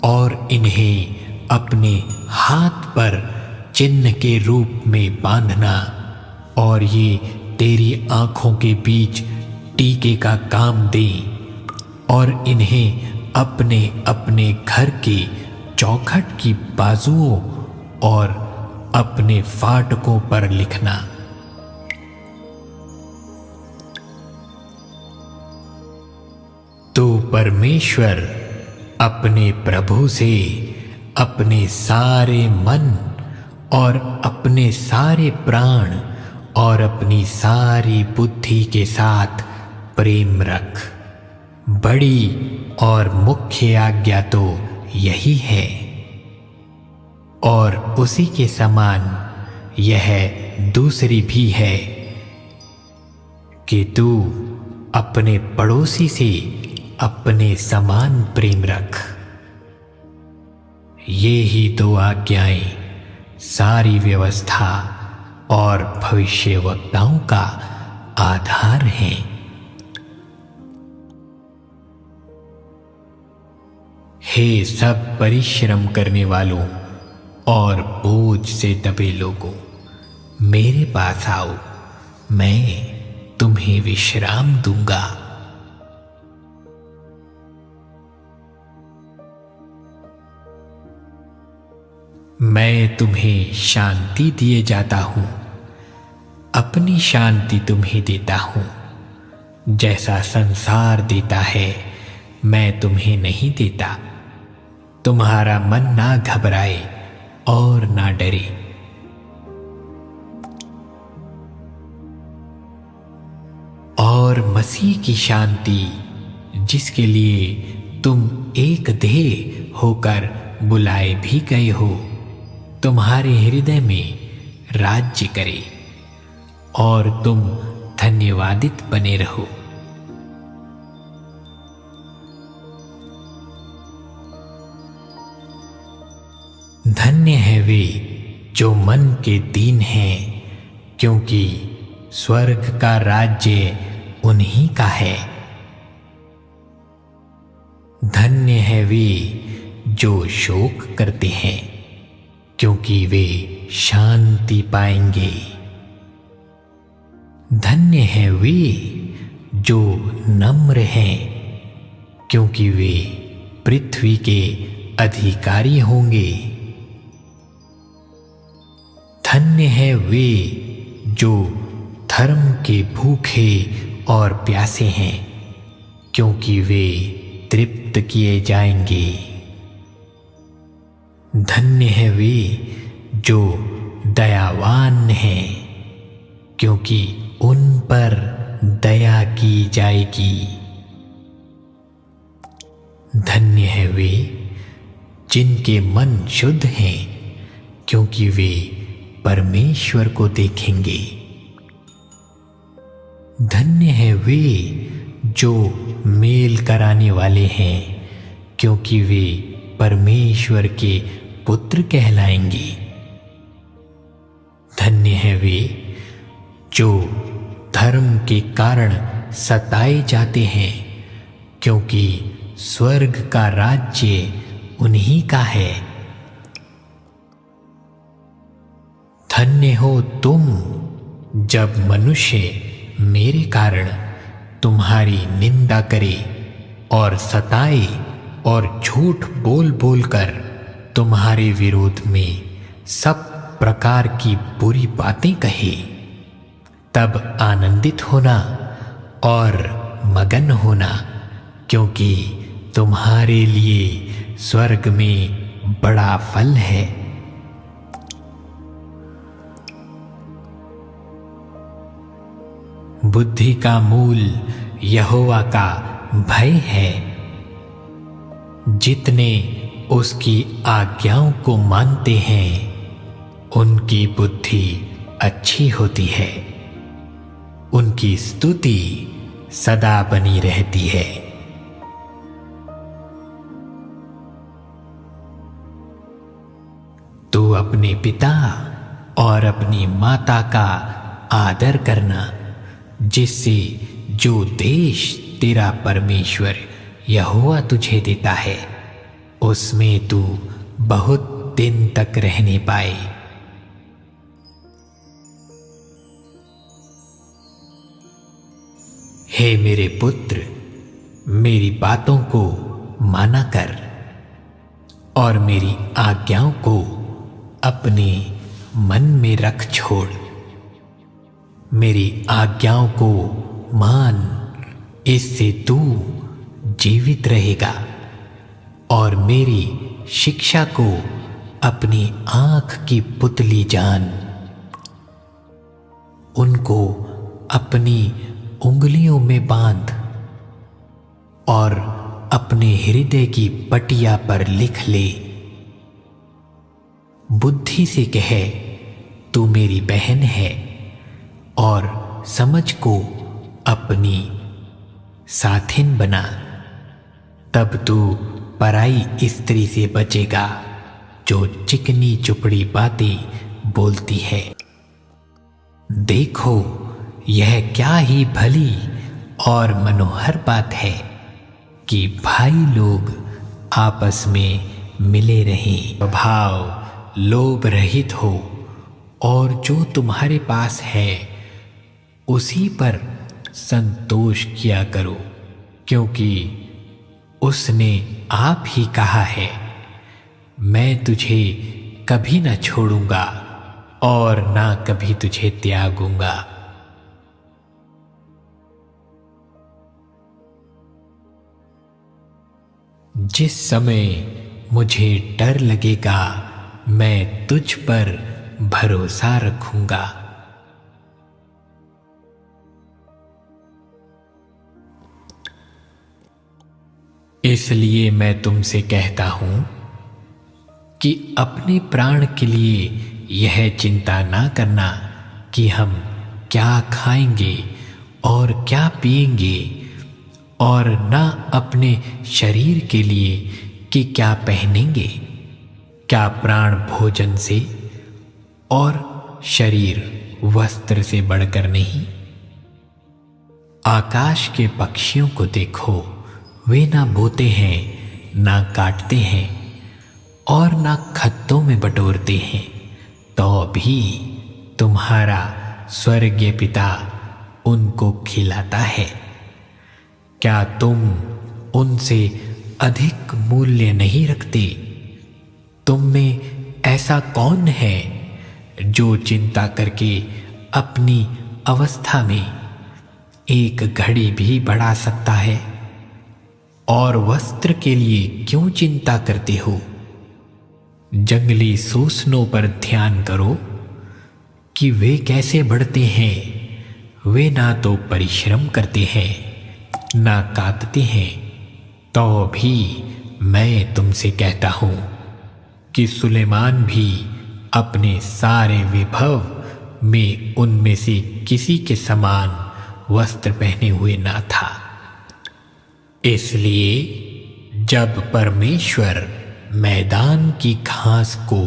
और इन्हें अपने हाथ पर चिन्ह के रूप में बांधना, और ये तेरी आंखों के बीच टीके का काम दें, और इन्हें अपने अपने घर के चौखट की बाजुओं और अपने फाटकों पर लिखना। तो परमेश्वर अपने प्रभु से अपने सारे मन और अपने सारे प्राण और अपनी सारी बुद्धि के साथ प्रेम रख। बड़ी और मुख्य आज्ञा तो यही है, और उसी के समान यह दूसरी भी है कि तू अपने पड़ोसी से अपने समान प्रेम रख। ये ही दो आज्ञाएं सारी व्यवस्था और भविष्यवक्ताओं का आधार हैं। हे सब परिश्रम करने वालों और बोझ से दबे लोगों, मेरे पास आओ, मैं तुम्हें विश्राम दूंगा। मैं तुम्हें शांति दिए जाता हूं, अपनी शांति तुम्हें देता हूं। जैसा संसार देता है मैं तुम्हें नहीं देता। तुम्हारा मन ना घबराए और ना डरे। और मसीह की शांति, जिसके लिए तुम एक देह होकर बुलाए भी गए हो, तुम्हारे हृदय में राज्य करे और तुम धन्यवादित बने रहो। धन्य है वे जो मन के दीन हैं, क्योंकि स्वर्ग का राज्य उन्हीं का है। धन्य है वे जो शोक करते हैं, क्योंकि वे शांति पाएंगे। धन्य है वे जो नम्र हैं, क्योंकि वे पृथ्वी के अधिकारी होंगे। धन्य है वे जो धर्म के भूखे और प्यासे हैं, क्योंकि वे तृप्त किए जाएंगे। धन्य है वे जो दयावान हैं, क्योंकि उन पर दया की जाएगी। धन्य है वे जिनके मन शुद्ध हैं, क्योंकि वे परमेश्वर को देखेंगे। धन्य है वे जो मेल कराने वाले हैं, क्योंकि वे परमेश्वर के पुत्र कहलाएंगे। धन्य है वे जो धर्म के कारण सताए जाते हैं, क्योंकि स्वर्ग का राज्य उन्हीं का है। धन्य हो तुम जब मनुष्य मेरे कारण तुम्हारी निंदा करे और सताए और झूठ बोल बोल कर तुम्हारे विरोध में सब प्रकार की बुरी बातें कहे। तब आनंदित होना और मगन होना, क्योंकि तुम्हारे लिए स्वर्ग में बड़ा फल है। बुद्धि का मूल यहोवा का भय है। जितने उसकी आज्ञाओं को मानते हैं, उनकी बुद्धि अच्छी होती है। उनकी स्तुति सदा बनी रहती है। तू अपने पिता और अपनी माता का आदर करना, जिससे जो देश तेरा परमेश्वर यहोवा तुझे देता है उसमें तू बहुत दिन तक रहने पाए। हे मेरे पुत्र, मेरी बातों को माना कर और मेरी आज्ञाओं को अपने मन में रख छोड़। मेरी आज्ञाओं को मान, इससे तू जीवित रहेगा और मेरी शिक्षा को अपनी आंख की पुतली जान। उनको अपनी उंगलियों में बांध और अपने हृदय की पटिया पर लिख ले। बुद्धि से कहे तू मेरी बहन है और समझ को अपनी साथिन बना। तब तू पराई स्त्री से बचेगा जो चिकनी चुपड़ी बातें बोलती है। देखो, यह क्या ही भली और मनोहर बात है कि भाई लोग आपस में मिले रहें, स्वभाव लोभ रहित हो और जो तुम्हारे पास है उसी पर संतोष किया करो, क्योंकि उसने आप ही कहा है, मैं तुझे कभी न छोड़ूंगा और ना कभी तुझे त्यागूंगा। जिस समय मुझे डर लगेगा मैं तुझ पर भरोसा रखूंगा। इसलिए मैं तुमसे कहता हूं कि अपने प्राण के लिए यह चिंता ना करना कि हम क्या खाएंगे और क्या पिएंगे, और ना अपने शरीर के लिए कि क्या पहनेंगे। क्या प्राण भोजन से और शरीर वस्त्र से बढ़कर नहीं? आकाश के पक्षियों को देखो, वे ना बोते हैं, ना काटते हैं और ना खत्तों में बटोरते हैं, तो भी तुम्हारा स्वर्गीय पिता उनको खिलाता है। क्या तुम उनसे अधिक मूल्य नहीं रखते? तुम में ऐसा कौन है जो चिंता करके अपनी अवस्था में एक घड़ी भी बढ़ा सकता है? और वस्त्र के लिए क्यों चिंता करते हो? जंगली सोसनों पर ध्यान करो कि वे कैसे बढ़ते हैं। वे ना तो परिश्रम करते हैं, ना काटते हैं, तो भी मैं तुमसे कहता हूं कि सुलेमान भी अपने सारे विभव में उनमें से किसी के समान वस्त्र पहने हुए ना था। इसलिए जब परमेश्वर मैदान की घास को,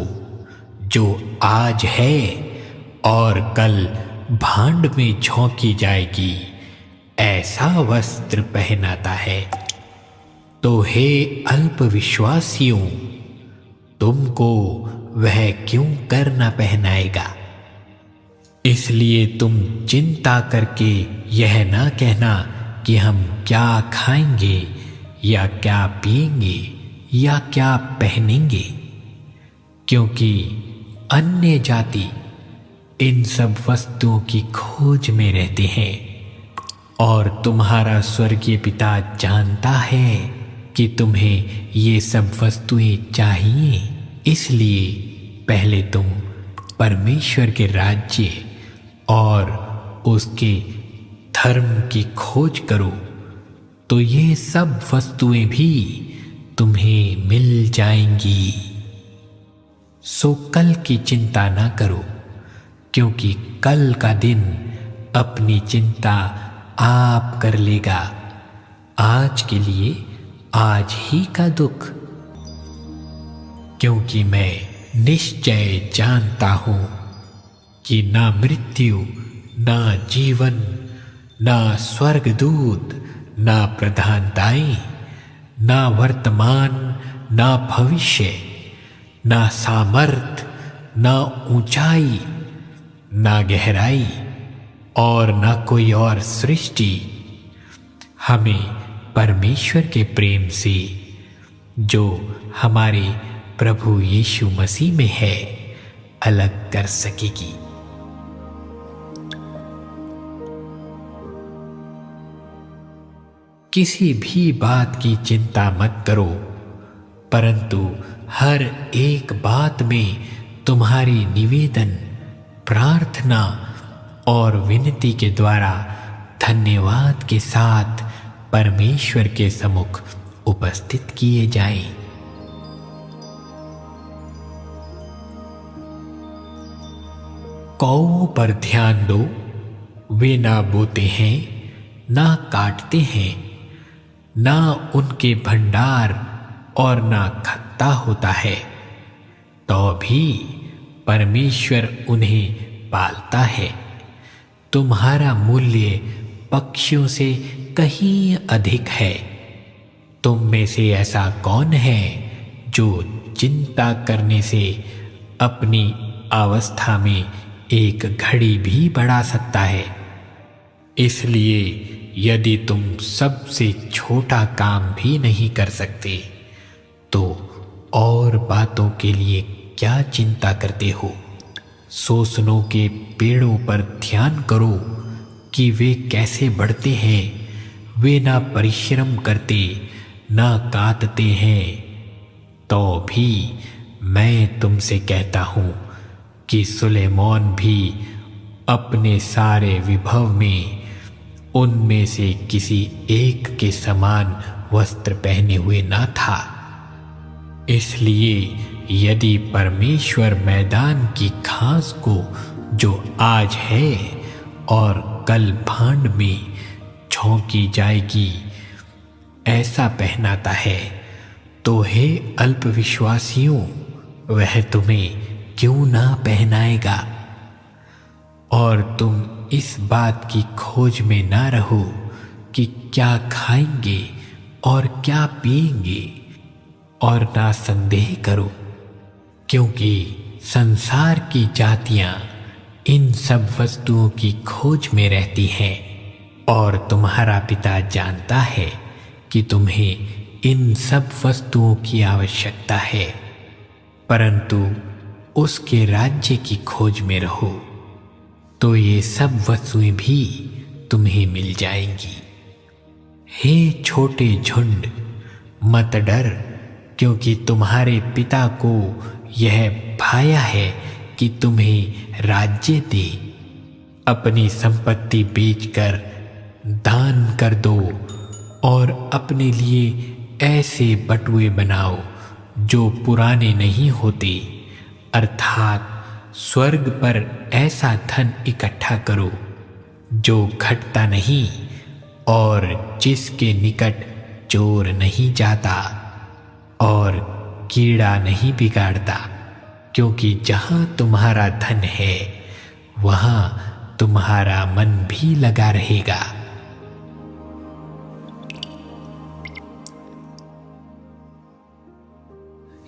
जो आज है और कल भांड में झोंकी जाएगी, ऐसा वस्त्र पहनाता है, तो हे अल्प विश्वासियों, तुमको वह क्यों कर न पहनाएगा? इसलिए तुम चिंता करके यह ना कहना कि हम क्या खाएंगे या क्या पिएंगे या क्या पहनेंगे, क्योंकि अन्य जाति इन सब वस्तुओं की खोज में रहते हैं और तुम्हारा स्वर्गीय पिता जानता है कि तुम्हें ये सब वस्तुएं चाहिए। इसलिए पहले तुम परमेश्वर के राज्य और उसके धर्म की खोज करो, तो ये सब वस्तुएं भी तुम्हें मिल जाएंगी। सो कल की चिंता ना करो, क्योंकि कल का दिन अपनी चिंता आप कर लेगा। आज के लिए आज ही का दुख, क्योंकि मैं निश्चय जानता हूं कि ना मृत्यु, ना जीवन, ना स्वर्गदूत, ना प्रधानताएं, ना वर्तमान, ना भविष्य, ना सामर्थ, ना ऊंचाई, ना गहराई और ना कोई और सृष्टि हमें परमेश्वर के प्रेम से जो हमारे प्रभु यीशु मसीह में है अलग कर सकेगी। किसी भी बात की चिंता मत करो, परंतु हर एक बात में तुम्हारी निवेदन, प्रार्थना और विनती के द्वारा धन्यवाद के साथ परमेश्वर के सम्मुख उपस्थित किए जाएं। कौओं पर ध्यान दो, वे ना बोते हैं, ना काटते हैं, ना उनके भंडार और ना खत्ता होता है, तो भी परमेश्वर उन्हें पालता है। तुम्हारा मूल्य पक्षियों से कहीं अधिक है। तुम में से ऐसा कौन है जो चिंता करने से अपनी अवस्था में एक घड़ी भी बढ़ा सकता है? इसलिए यदि तुम सबसे छोटा काम भी नहीं कर सकते, तो और बातों के लिए क्या चिंता करते हो? सोसनों के पेड़ों पर ध्यान करो कि वे कैसे बढ़ते हैं। वे ना परिश्रम करते, ना कातते हैं, तो भी मैं तुमसे कहता हूँ कि सुलेमान भी अपने सारे विभव में उनमें से किसी एक के समान वस्त्र पहने हुए ना था। इसलिए यदि परमेश्वर मैदान की घास को जो आज है और कल भांड में झोंकी जाएगी ऐसा पहनाता है, तो हे अल्पविश्वासियों, वह तुम्हें क्यों ना पहनाएगा? और तुम इस बात की खोज में ना रहो कि क्या खाएंगे और क्या पिएंगे, और ना संदेह करो, क्योंकि संसार की जातियां इन सब वस्तुओं की खोज में रहती हैं, और तुम्हारा पिता जानता है कि तुम्हें इन सब वस्तुओं की आवश्यकता है। परंतु उसके राज्य की खोज में रहो, तो ये सब वस्तुएं भी तुम्हें मिल जाएंगी। हे छोटे झुंड, मत डर, क्योंकि तुम्हारे पिता को यह भाया है कि तुम्हें राज्य दे। अपनी संपत्ति बेचकर दान कर दो और अपने लिए ऐसे बटुए बनाओ जो पुराने नहीं होते, अर्थात स्वर्ग पर ऐसा धन इकट्ठा करो जो घटता नहीं और जिसके निकट चोर नहीं जाता और कीड़ा नहीं बिगाड़ता, क्योंकि जहां तुम्हारा धन है वहां तुम्हारा मन भी लगा रहेगा।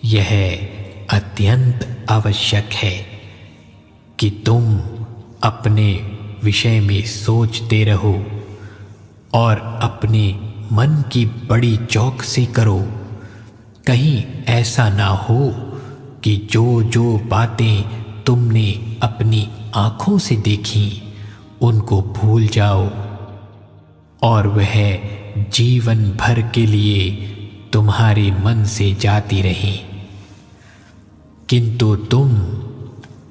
यह अत्यंत आवश्यक है कि तुम अपने विषय में सोचते रहो और अपने मन की बड़ी चौकसी करो। कहीं ऐसा ना हो कि जो जो बातें तुमने अपनी आंखों से देखी उनको भूल जाओ और वह जीवन भर के लिए तुम्हारे मन से जाती रहें, किंतु तुम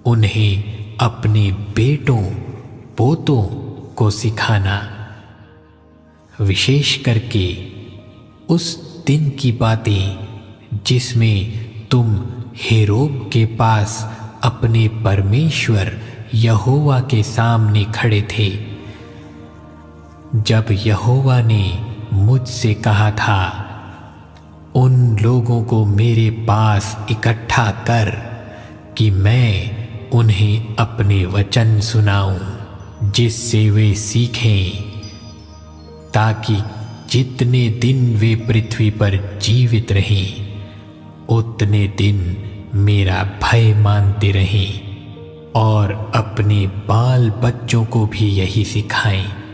उन्हें अपने बेटों पोतों को सिखाना, विशेष करके उस दिन की बातें जिसमें तुम हेरोब के पास अपने परमेश्वर यहोवा के सामने खड़े थे, जब यहोवा ने मुझसे कहा था, उन लोगों को मेरे पास इकट्ठा कर कि मैं उन्हें अपने वचन सुनाऊं, जिससे वे सीखें, ताकि जितने दिन वे पृथ्वी पर जीवित रहें उतने दिन मेरा भय मानते रहें और अपने बाल बच्चों को भी यही सिखाएं।